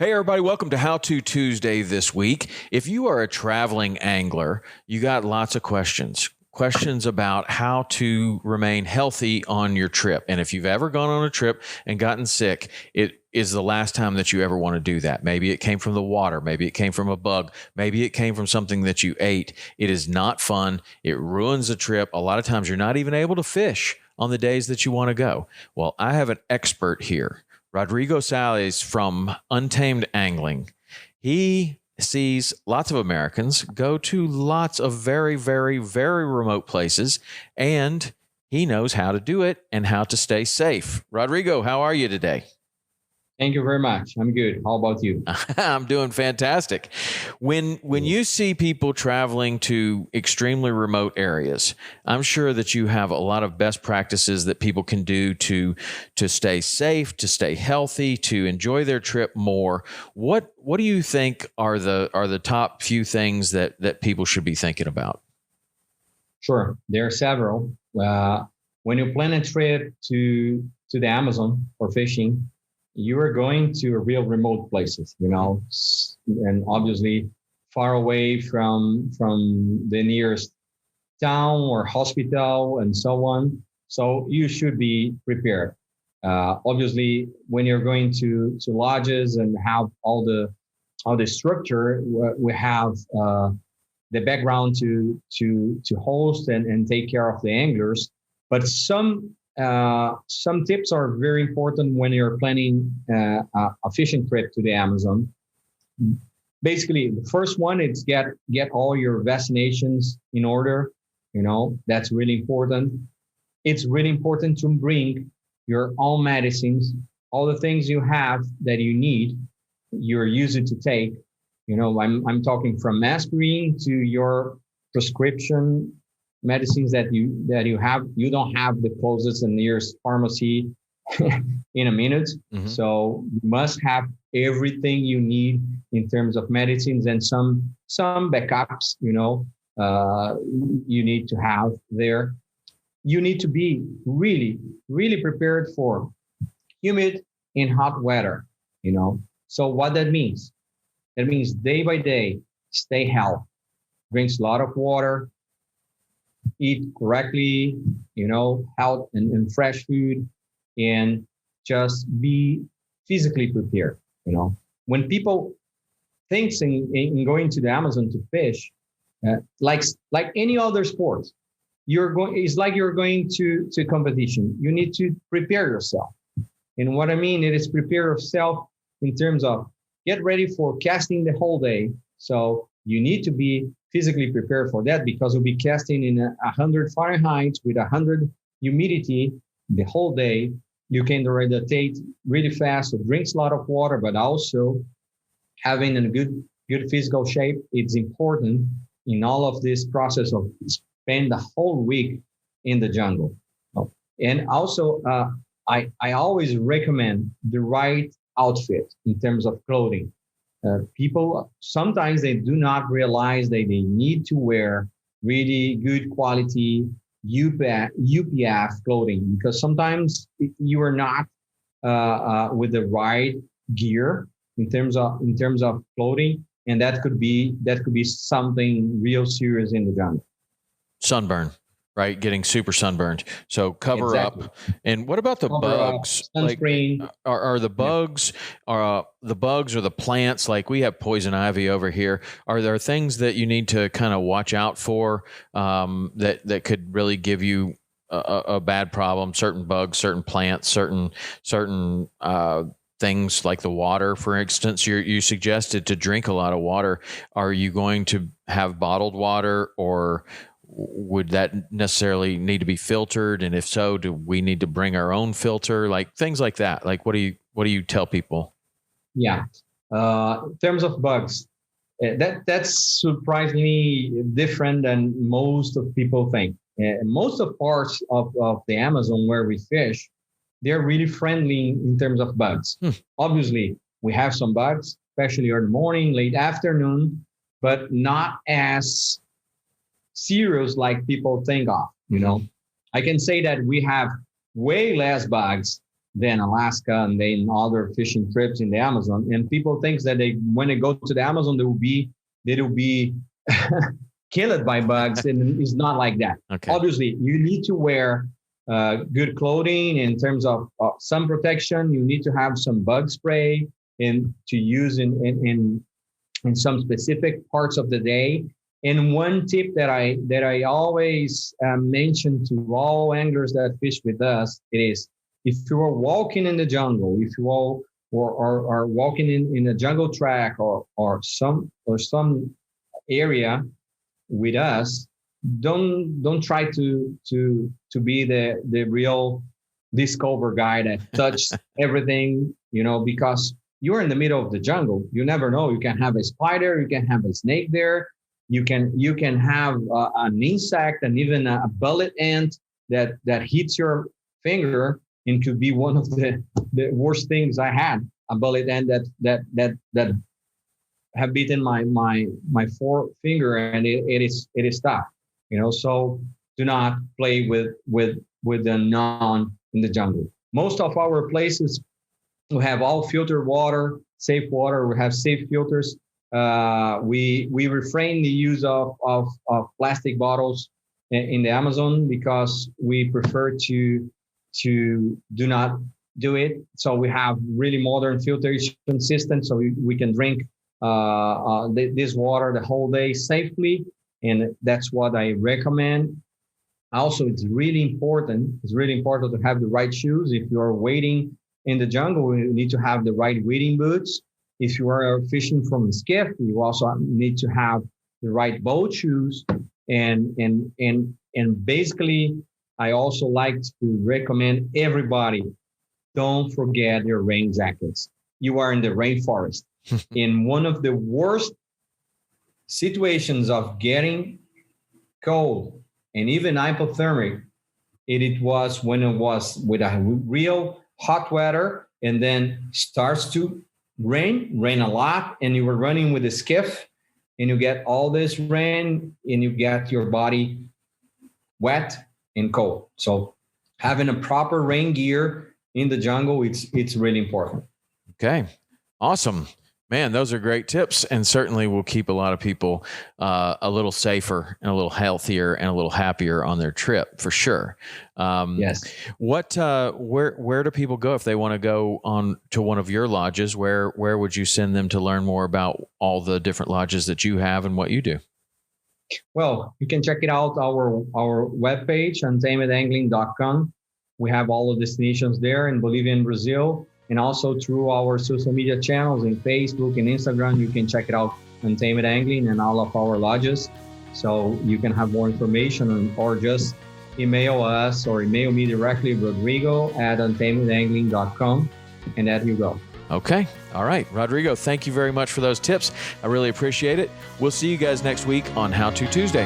Hey, everybody, welcome to How To Tuesday this week. If you are a traveling angler, you got lots of questions. Questions about how to remain healthy on your trip. And if you've ever gone on a trip and gotten sick, it is the last time that you ever want to do that. Maybe it came from the water. Maybe it came from a bug. Maybe it came from something that you ate. It is not fun. It ruins the trip. A lot of times you're not even able to fish on the days that you want to go. Well, I have an expert here. Rodrigo Sales from Untamed Angling. He sees lots of Americans go to lots of very, very, very remote places, and he knows how to do it and how to stay safe. Rodrigo, how are you today? Thank you very much. I'm good. How about you? I'm doing fantastic. When you see people traveling to extremely remote areas, I'm sure that you have a lot of best practices that people can do to stay safe, to stay healthy, to enjoy their trip more. What do you think are the top few things that people should be thinking about? Sure. There are several. When you plan a trip to the Amazon for fishing, you are going to real remote places, and obviously far away from the nearest town or hospital and so on. So you should be prepared. Obviously, when you're going to lodges and have all the structure, we have the background to host and take care of the anglers. But some tips are very important when you're planning a fishing trip to the Amazon. Basically, the first one is get all your vaccinations in order. That's really important. It's really important to bring your own medicines, all the things you have that you need, you're used to take. I'm talking from aspirin to your prescription medicines that you have. You don't have the closest and nearest pharmacy in a minute. Mm-hmm. So you must have everything you need in terms of medicines and some backups, you need to have there. You need to be really, really prepared for humid and hot weather, So what that means? That means day by day, stay healthy, drinks a lot of water, eat correctly, health and fresh food, and just be physically prepared. When people think in going to the Amazon to fish, like any other sport, it's like you're going to competition. You need to prepare yourself. And what I mean, it is prepare yourself in terms of get ready for casting the whole day. So you need to be physically prepared for that, because you'll be casting in 100 Fahrenheit with 100 humidity the whole day. You can hydrate really fast, so drinks a lot of water, but also having a good physical shape. It's important in all of this process of spend the whole week in the jungle. And also, I always recommend the right outfit in terms of clothing. People, sometimes they do not realize that they need to wear really good quality UPF clothing, because sometimes you are not with the right gear in terms of clothing, and that could be something real serious in the jungle. Sunburn, right? Getting super sunburned. So cover Exactly. up. And what about the bugs? Sunscreen. Like, are the bugs, the bugs or the plants? Like, we have poison ivy over here. Are there things that you need to kind of watch out for that could really give you a bad problem? Certain bugs, certain plants, certain things like the water, for instance. You suggested to drink a lot of water. Are you going to have bottled water, or would that necessarily need to be filtered? And if so, do we need to bring our own filter? Like things like that. Like, what do you tell people? Yeah. In terms of bugs, that's surprisingly different than most of people think. Most of parts of the Amazon where we fish, they're really friendly in terms of bugs. Obviously, we have some bugs, especially early morning, late afternoon, but not as serious like people think of. I can say that we have way less bugs then Alaska, and then other fishing trips in the Amazon. And people think that when they go to the Amazon, they will be killed by bugs, and it's not like that. Okay. Obviously, you need to wear good clothing in terms of sun protection. You need to have some bug spray and to use in some specific parts of the day. And one tip that I always mention to all anglers that fish with us, it is, if you are walking in the jungle, if you all are walking in a jungle track or some area with us, don't try to be the real discover guy that touches everything, because you're in the middle of the jungle. You never know. You can have a spider, you can have a snake there, you can have an insect and even a bullet ant that hits your finger, and could be one of the worst things I had. A bullet ant that have beaten my forefinger, and it is tough. So do not play with the unknown in the jungle. Most of our places, we have all filtered water, safe water. We have safe filters. We refrain the use of plastic bottles in the Amazon, because we prefer to do not do it. So we have really modern filtration systems, so we can drink this water the whole day safely. And that's what I recommend. Also, it's really important to have the right shoes. If you are wading in the jungle, you need to have the right wading boots. If you are fishing from a skiff, you also need to have the right boat shoes. And basically, I also like to recommend everybody, don't forget your rain jackets. You are in the rainforest. In one of the worst situations of getting cold and even hypothermic, it was when it was with a real hot weather, and then starts to rain a lot, and you were running with a skiff, and you get all this rain, and you get your body wet and cold. So having a proper rain gear in the jungle, it's really important. Okay, awesome. Man, those are great tips, and certainly will keep a lot of people a little safer and a little healthier and a little happier on their trip, for sure. Yes. Where do people go if they want to go on to one of your lodges? Where would you send them to learn more about all the different lodges that you have and what you do? Well, you can check it out our webpage, untamedangling.com. We have all the destinations there in Bolivia and Brazil. And also through our social media channels in Facebook and Instagram, you can check it out, Untamed Angling, and all of our lodges. So you can have more information, or just email us or email me directly, rodrigo@untamedangling.com, and there you go. Okay. All right. Rodrigo, thank you very much for those tips. I really appreciate it. We'll see you guys next week on How To Tuesday.